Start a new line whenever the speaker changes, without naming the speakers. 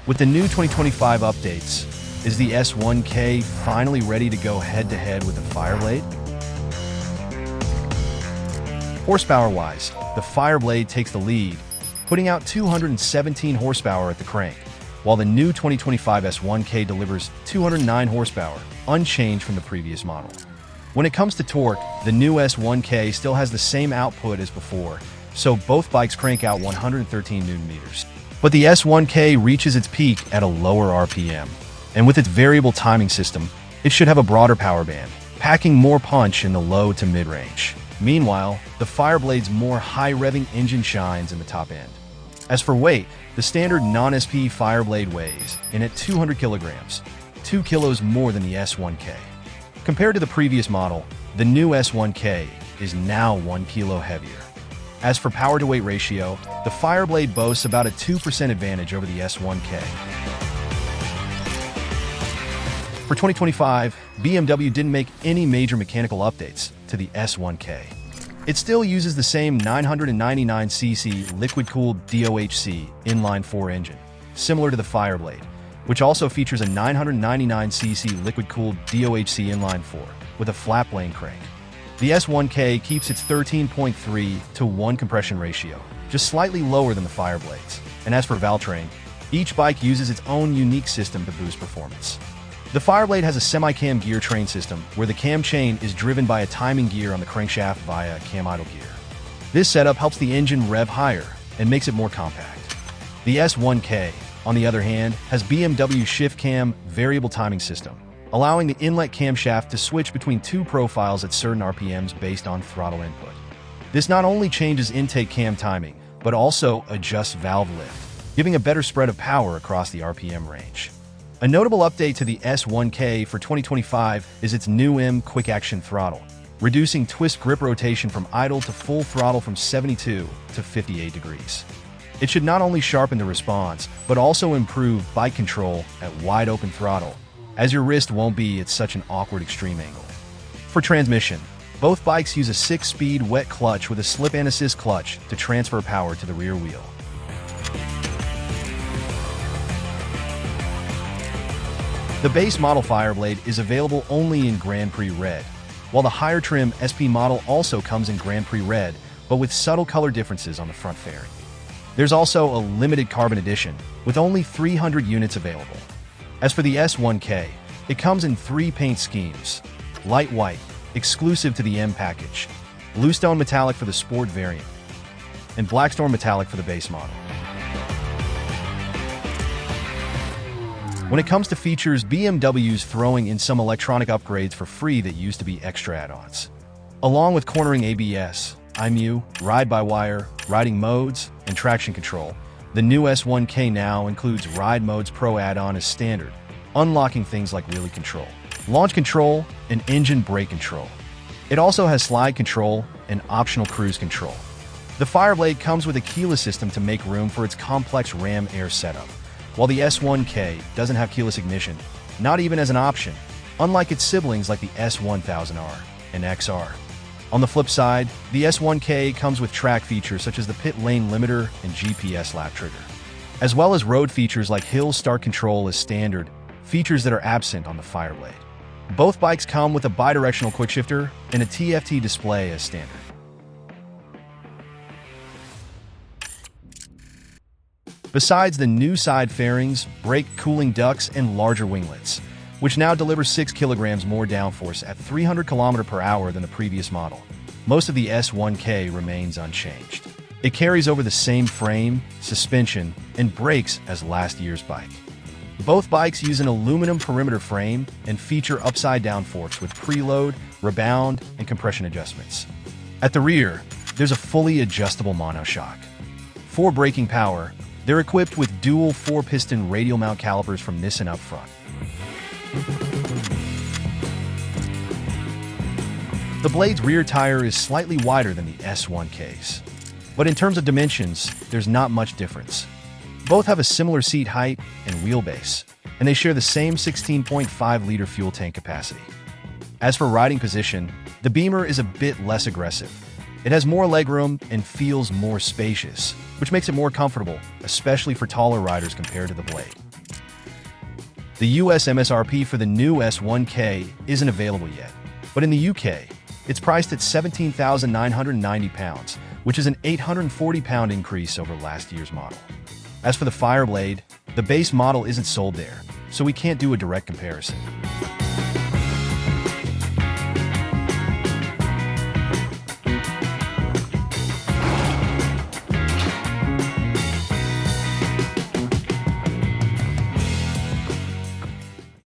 With the new 2025 updates, is the S1K finally ready to go head-to-head with the Fireblade? Horsepower-wise, the Fireblade takes the lead, putting out 217 horsepower at the crank, while the new 2025 S1K delivers 209 horsepower, unchanged from the previous model. When it comes to torque, the new S1K still has the same output as before, so both bikes crank out 113 Nm. But the S1K reaches its peak at a lower RPM, and with its variable timing system, it should have a broader power band, packing more punch in the low to mid-range. Meanwhile, the Fireblade's more high-revving engine shines in the top end. As for weight, the standard non-SP Fireblade weighs in at 200 kilograms, 2 kilos more than the S1K. Compared to the previous model, the new S1K is now 1 kilo heavier. As for power-to-weight ratio, the Fireblade boasts about a 2% advantage over the S1K. For 2025, BMW didn't make any major mechanical updates to the S1K. It still uses the same 999cc liquid-cooled DOHC Inline-4 engine, similar to the Fireblade, which also features a 999cc liquid-cooled DOHC Inline-4 with a flat-blade crank. The S1K keeps its 13.3 to 1 compression ratio, just slightly lower than the Fireblades. And as for valvetrain, each bike uses its own unique system to boost performance. The Fireblade has a semi-cam gear train system where the cam chain is driven by a timing gear on the crankshaft via a cam idle gear. This setup helps the engine rev higher and makes it more compact. The S1K, on the other hand, has BMW's shift cam variable timing system, allowing the inlet camshaft to switch between two profiles at certain RPMs based on throttle input. This not only changes intake cam timing, but also adjusts valve lift, giving a better spread of power across the RPM range. A notable update to the S1K for 2025 is its new M quick action throttle, reducing twist grip rotation from idle to full throttle from 72 to 58 degrees. It should not only sharpen the response, but also improve bike control at wide open throttle, as your wrist won't be at such an awkward extreme angle. For transmission, both bikes use a 6-speed wet clutch with a slip and assist clutch to transfer power to the rear wheel. The base model Fireblade is available only in Grand Prix Red, while the higher trim SP model also comes in Grand Prix Red, but with subtle color differences on the front fairing. There's also a limited carbon edition, with only 300 units available. As for the S1K, it comes in 3 paint schemes: light white, exclusive to the M package, bluestone metallic for the sport variant, and blackstone metallic for the base model. When it comes to features, BMW's throwing in some electronic upgrades for free that used to be extra add-ons. Along with cornering ABS, IMU, ride-by-wire, riding modes, and traction control, the new S1K now includes Ride Modes Pro add-on as standard, unlocking things like wheelie control, launch control, and engine brake control. It also has slide control and optional cruise control. The Fireblade comes with a keyless system to make room for its complex Ram Air setup, while the S1K doesn't have keyless ignition, not even as an option, unlike its siblings like the S1000RR and XR. On the flip side, the S1K comes with track features such as the pit lane limiter and GPS lap trigger, as well as road features like hill start control as standard, features that are absent on the Fireblade. Both bikes come with a bidirectional quickshifter and a TFT display as standard. Besides the new side fairings, brake cooling ducts, and larger winglets, which now deliver 6 kilograms more downforce at 300 km/h than the previous model, most of the S1K remains unchanged. It carries over the same frame, suspension, and brakes as last year's bike. Both bikes use an aluminum perimeter frame and feature upside-down forks with preload, rebound, and compression adjustments. At the rear, there's a fully adjustable monoshock. For braking power, they're equipped with dual 4-piston radial mount calipers from Nissan up front. The Blade's rear tire is slightly wider than the S1K's, but in terms of dimensions, there's not much difference. Both have a similar seat height and wheelbase, and they share the same 16.5-liter fuel tank capacity. As for riding position, the Beamer is a bit less aggressive. It has more legroom and feels more spacious, which makes it more comfortable, especially for taller riders compared to the Blade. The US MSRP for the new S1K isn't available yet, but in the UK, it's priced at £17,990, which is an £840 increase over last year's model. As for the Fireblade, the base model isn't sold there, so we can't do a direct comparison.